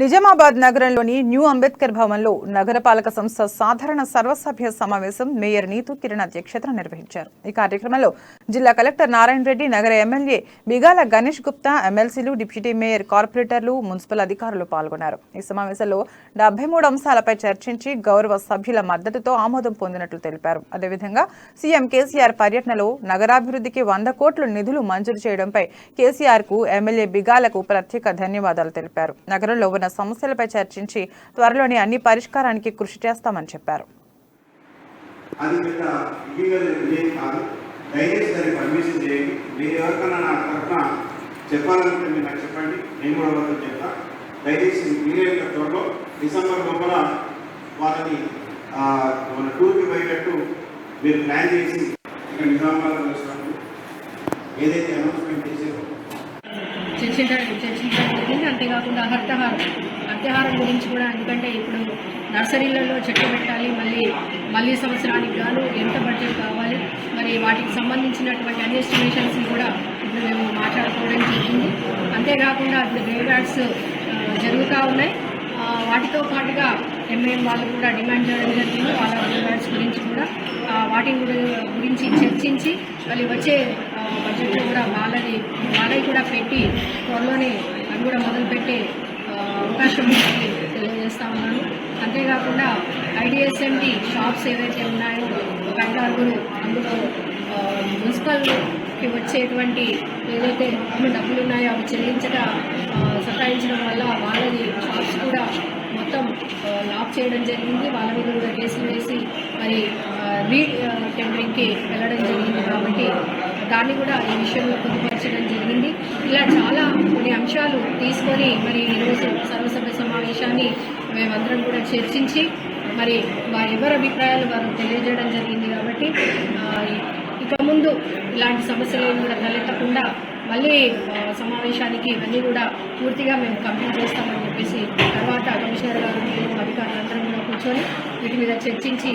నిజామాబాద్ నగరంలోని న్యూ అంబేద్కర్ భవన్లో నగరపాలక సంస్థ సాధారణ సర్వసభ్య సమావేశం మేయర్ నీతు కిరణ్ అధ్యక్షతన నిర్వహించారు. ఈ కార్యక్రమంలో జిల్లా కలెక్టర్ నారాయణ రెడ్డి, నగర ఎమ్మెల్యే బిగాల గణేష్ గుప్తా, ఎమ్మెల్సీలు, డిప్యూటీ మేయర్, కార్పొరేటర్లు, మున్సిపల్ అధికారులు పాల్గొన్నారు. ఈ సమావేశంలో 73 అంశాలపై చర్చించి గౌరవ సభ్యుల మద్దతుతో ఆమోదం పొందినట్లు తెలిపారు. అదేవిధంగా సీఎం కేసీఆర్ పర్యటనలో నగరాభివృద్ధికి 100 కోట్ల నిధులు మంజూరు చేయడంపై కేసీఆర్ కు ఎమ్మెల్యే బిగాలకు ప్రత్యేక ధన్యవాదాలు తెలిపారు. నగరంలో ఉన్న సమస్యలపై చర్చించి త్వరలోనే అన్ని పరిష్కారానికి కృషి చేస్తామని చెప్పారు. డిసెంబర్ లోపల వాళ్ళని మన టూర్కి పోయేటట్టు మీరు ప్లాన్ చేసి ఇక్కడ నిజామాబాద్ ఏదైతే అనౌన్స్మెంట్ చేసారో చర్చించడం. అంతేకాకుండా అర్థహారం గురించి కూడా, ఎందుకంటే ఇప్పుడు నర్సరీలలో చెట్లు పెట్టాలి, మళ్ళీ సంవత్సరానికి గాను ఎంత బడ్జెట్ కావాలి, మరి వాటికి సంబంధించినటువంటి అన్ని ఎస్టిమేషన్స్ కూడా ఇప్పుడు మేము మాట్లాడుకోవడం జరిగింది. అంతేకాకుండా ఇప్పుడు గ్రేవ్ యార్డ్స్ జరుగుతూ ఉన్నాయి. వాటితో పాటుగా ఎంఏఎం వాళ్ళు కూడా డిమాండ్ చేయడం జరిగింది. వాళ్ళ గ్రేవ్ యార్డ్స్ గురించి కూడా వాటి గురించి చర్చించి మళ్ళీ వచ్చే బడ్జెట్లో కూడా వాళ్ళవి కూడా పెట్టి త్వరలోనే అవి కూడా మొదలుపెట్టే అవకాశం తెలియజేస్తా ఉన్నాను. అంతేకాకుండా ఐడిఎస్ఎండి షాప్స్ ఏవైతే ఉన్నాయో ఒక 5-6 అందులో మున్సిపల్కి వచ్చేటువంటి ఏదైతే డబ్బులు ఉన్నాయో అవి సతాయించడం వల్ల వాళ్ళది షాప్స్ కూడా మొత్తం లాక్ చేయడం జరిగింది. వాళ్ళ మీద కూడా కేసులు వేసి మరి టెండరింగ్కి వెళ్ళడం జరిగింది. కాబట్టి దాన్ని కూడా ఈ విషయంలో పొందుపరచడం జరిగింది. ఇలా చాలా కొన్ని అంశాలు తీసుకొని మరి ఈరోజు సర్వసభ్య సమావేశాన్ని మేమందరం కూడా చర్చించి మరి ఎవరి అభిప్రాయాలు వారు తెలియజేయడం జరిగింది. కాబట్టి ఇక ముందు ఇలాంటి సమస్యలు కూడా తలెత్తకుండా మళ్ళీ సమావేశానికి ఇవన్నీ కూడా పూర్తిగా మేము కంప్లీట్ చేస్తామని చెప్పేసి తర్వాత కమిషనర్ గారు, మేము అధికారులందరం కూడా కూర్చొని వీటి మీద చర్చించి